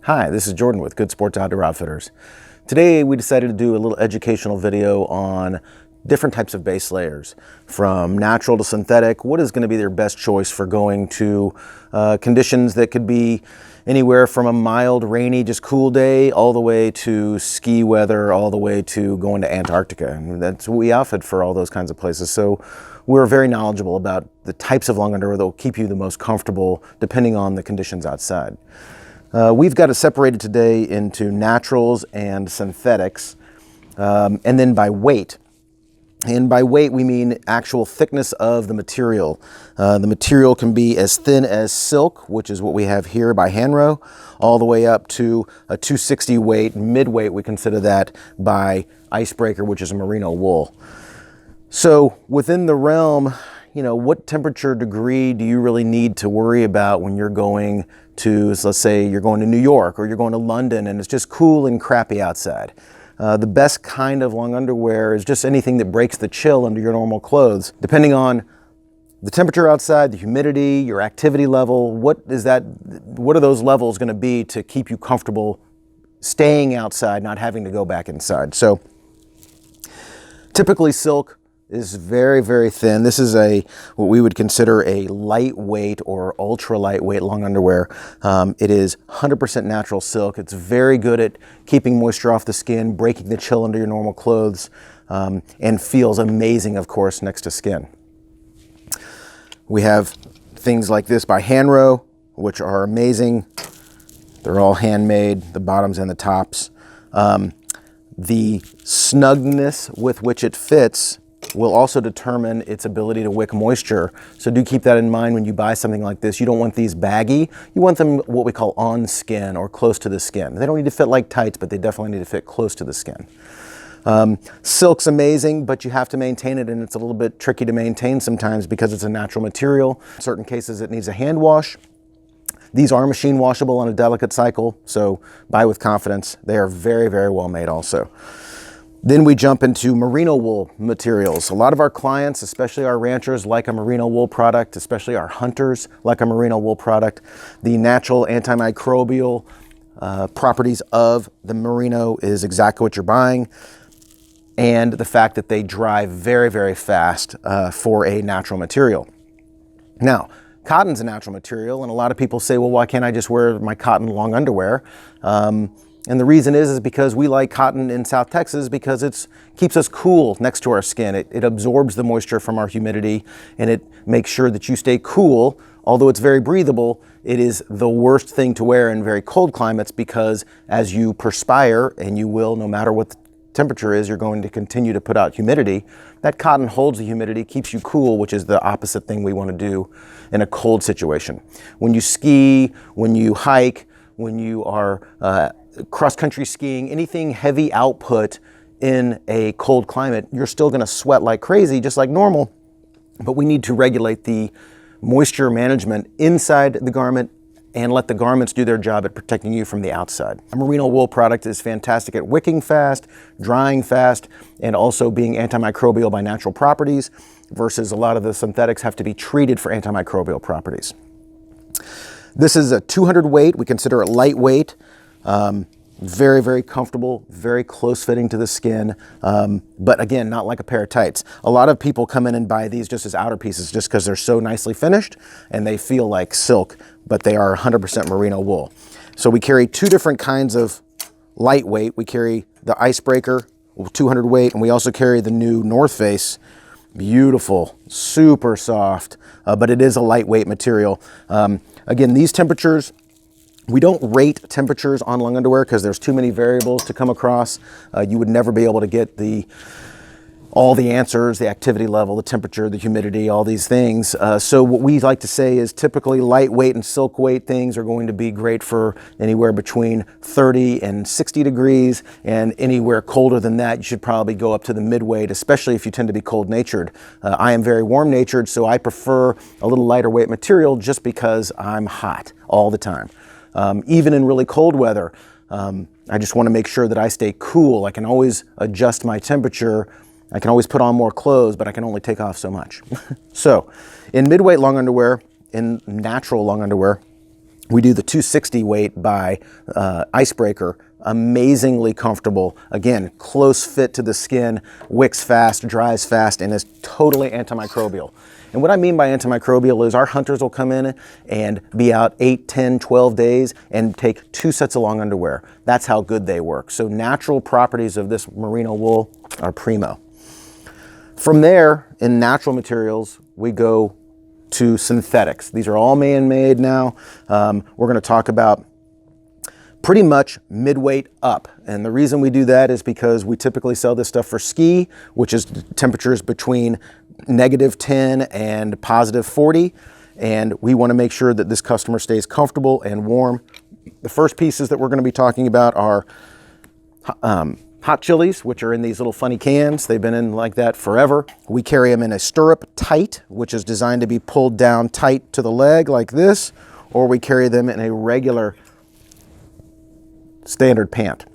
Hi, this is Jordan with Good Sports Outdoor Outfitters. Today we decided to do a little educational video on different types of base layers, from natural to synthetic. What is going to be their best choice for going to conditions that could be anywhere from a mild, rainy, just cool day, all the way to ski weather, all the way to going to Antarctica. And that's what we outfit for, all those kinds of places. So we're very knowledgeable about the types of long underwear that will keep you the most comfortable depending on the conditions outside. We've got it separated today into naturals and synthetics, and then by weight. And by weight, we mean actual thickness of the material. The material can be as thin as silk, which is what we have here by hand row, all the way up to a 260 weight. Midweight, we consider that by icebreaker, which is a merino wool. So within the realm, what temperature degree do you really need to worry about when you're going to, let's say you're going to New York or you're going to London and it's just cool and crappy outside? The best kind of long underwear is just anything that breaks the chill under your normal clothes. Depending on the temperature outside, the humidity, your activity level, what are those levels going to be to keep you comfortable staying outside, not having to go back inside? So typically silk is very, very thin. This is what we would consider a lightweight or ultra lightweight long underwear. It is 100% natural silk. It's very good at keeping moisture off the skin, breaking the chill under your normal clothes, and feels amazing, of course, next to skin. We have things like this by hand row, which are amazing. They're all handmade, the bottoms and the tops. The snugness with which it fits will also determine its ability to wick moisture. So do keep that in mind when you buy something like this. You don't want these baggy. You want them what we call on skin or close to the skin. They don't need to fit like tights, but they definitely need to fit close to the skin. Silk's amazing, but you have to maintain it, and it's a little bit tricky to maintain sometimes because it's a natural material. In certain cases it needs a hand wash. These are machine washable on a delicate cycle, so buy with confidence. They are very, very well made also. Then we jump into merino wool materials. A lot of our clients, especially our ranchers, like a merino wool product, especially our hunters like a merino wool product. The natural antimicrobial properties of the merino is exactly what you're buying. And the fact that they dry very, very fast for a natural material. Now, cotton's a natural material, and a lot of people say, well, why can't I just wear my cotton long underwear? And the reason is because we like cotton in South Texas because it keeps us cool next to our skin. It absorbs the moisture from our humidity, and it makes sure that you stay cool. Although it's very breathable, it is the worst thing to wear in very cold climates because as you perspire, and you will no matter what the temperature is, you're going to continue to put out humidity. That cotton holds the humidity, keeps you cool, which is the opposite thing we want to do in a cold situation. When you ski, when you hike, when you are cross-country skiing, anything heavy output in a cold climate, you're still going to sweat like crazy, just like normal, but we need to regulate the moisture management inside the garment and let the garments do their job at protecting you from the outside. A merino wool product is fantastic at wicking fast, drying fast, and also being antimicrobial by natural properties, versus a lot of the synthetics have to be treated for antimicrobial properties. This is a 200 weight. We consider it lightweight. Very, very comfortable, very close fitting to the skin, but again, not like a pair of tights. A lot of people come in and buy these just as outer pieces just because they're so nicely finished and they feel like silk, but they are 100% merino wool. So we carry two different kinds of lightweight. We carry the icebreaker, 200 weight, and we also carry the new North Face. Beautiful, super soft, but it is a lightweight material. Again, these temperatures, we don't rate temperatures on long underwear because there's too many variables to come across. You would never be able to get all the answers, the activity level, the temperature, the humidity, all these things. So what we like to say is typically lightweight and silk weight things are going to be great for anywhere between 30 and 60 degrees, and anywhere colder than that, you should probably go up to the midweight, especially if you tend to be cold-natured. I am very warm-natured, so I prefer a little lighter weight material just because I'm hot all the time. Even in really cold weather, I just want to make sure that I stay cool. I can always adjust my temperature. I can always put on more clothes, but I can only take off so much. So in midweight long underwear, in natural long underwear, We do the 260 weight by Icebreaker. Amazingly comfortable. Again, close fit to the skin, wicks fast, dries fast, and is totally antimicrobial. And what I mean by antimicrobial is our hunters will come in and be out 8, 10, 12 days and take 2 sets of long underwear. That's how good they work. So natural properties of this merino wool are primo. From there, in natural materials, we go to synthetics. These are all man-made now. We're going to talk about pretty much midweight up. And the reason we do that is because we typically sell this stuff for ski, which is temperatures between -10 and +40. And we want to make sure that this customer stays comfortable and warm. The first pieces that we're going to be talking about are hot chilies, which are in these little funny cans. They've been in like that forever. We carry them in a stirrup tight, which is designed to be pulled down tight to the leg like this, or we carry them in a regular standard pant.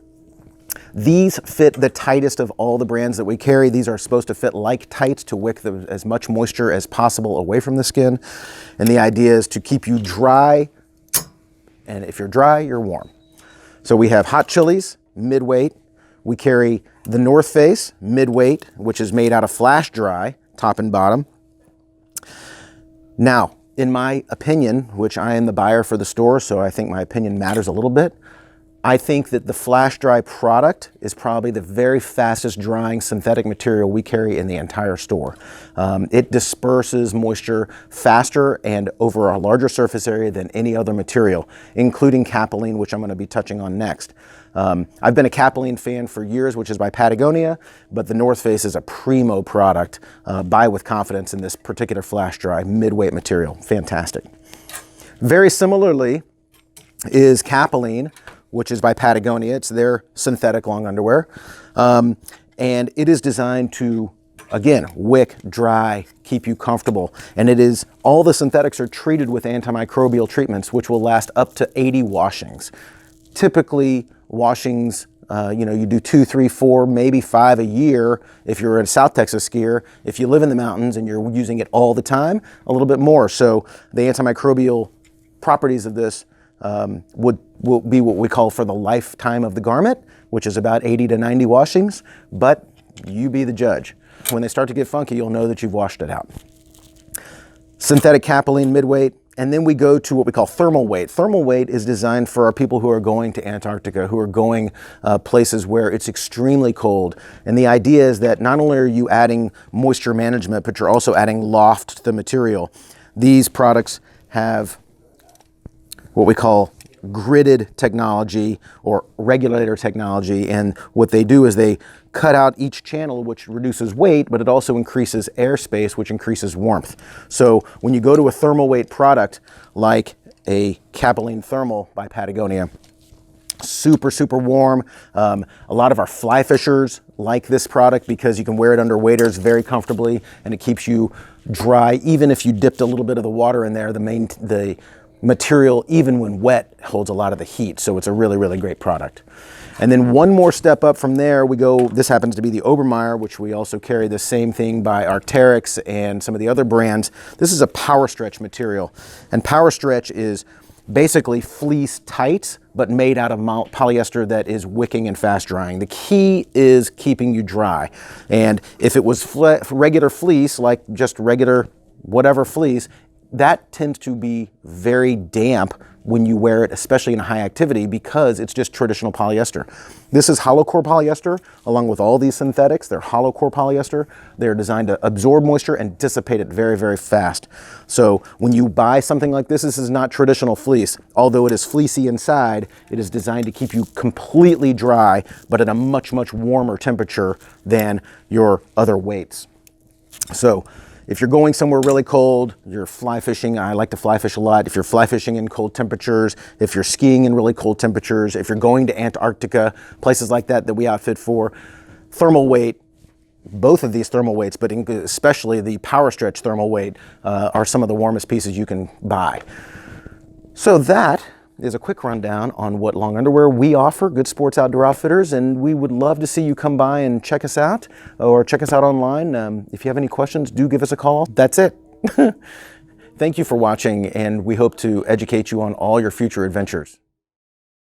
These fit the tightest of all the brands that we carry. These are supposed to fit like tights to wick as much moisture as possible away from the skin. And the idea is to keep you dry, and if you're dry, you're warm. So we have hot chilies, midweight. We carry the North Face midweight, which is made out of flash dry, top and bottom. Now, in my opinion, which I am the buyer for the store, so I think my opinion matters a little bit, I think that the flash dry product is probably the very fastest drying synthetic material we carry in the entire store. It disperses moisture faster and over a larger surface area than any other material, including capilene, which I'm going to be touching on next. I've been a capilene fan for years, which is by Patagonia, but the North Face is a primo product. Buy with confidence in this particular flash dry midweight material. Fantastic. Very similarly is capilene, which is by Patagonia. It's their synthetic long underwear. And it is designed to, again, wick, dry, keep you comfortable. And it is, all the synthetics are treated with antimicrobial treatments, which will last up to 80 washings. Typically, washings, you do 2, 3, 4, maybe 5 a year if you're a South Texas skier. If you live in the mountains and you're using it all the time, a little bit more. So the antimicrobial properties of this will be what we call for the lifetime of the garment, which is about 80 to 90 washings, but you be the judge. When they start to get funky, you'll know that you've washed it out. Synthetic capilene midweight, and then we go to what we call thermal weight. Thermal weight is designed for our people who are going to Antarctica, who are going places where it's extremely cold. And the idea is that not only are you adding moisture management, but you're also adding loft to the material. These products have what we call gridded technology or regulator technology, and what they do is they cut out each channel, which reduces weight, but it also increases airspace, which increases warmth. So when you go to a thermal weight product like a capilene thermal by Patagonia, super, super warm. A lot of our fly fishers like this product because you can wear it under waders very comfortably, and it keeps you dry. Even if you dipped a little bit of the water in there, the material, even when wet, holds a lot of the heat. So it's a really, really great product. And then one more step up from there, we go, this happens to be the Obermeyer, which we also carry the same thing by Arc'teryx and some of the other brands. This is a power stretch material. And power stretch is basically fleece tights, but made out of polyester that is wicking and fast drying. The key is keeping you dry. And if it was regular fleece, like just regular whatever fleece, that tends to be very damp when you wear it, especially in high activity, because it's just traditional polyester. This is hollow core polyester, along with all these synthetics. They're hollow core polyester. They're designed to absorb moisture and dissipate it very, very fast. So when you buy something like this is not traditional fleece. Although it is fleecy inside, it is designed to keep you completely dry, but at a much, much warmer temperature than your other weights. So if you're going somewhere really cold, you're fly fishing, I like to fly fish a lot. If you're fly fishing in cold temperatures, if you're skiing in really cold temperatures, if you're going to Antarctica, places like that we outfit for, thermal weight, both of these thermal weights, but especially the power stretch thermal weight, are some of the warmest pieces you can buy. So that is a quick rundown on what long underwear we offer, Good Sports Outdoor Outfitters, and we would love to see you come by and check us out, or check us out online. If you have any questions, do give us a call. That's it. Thank you for watching, and we hope to educate you on all your future adventures.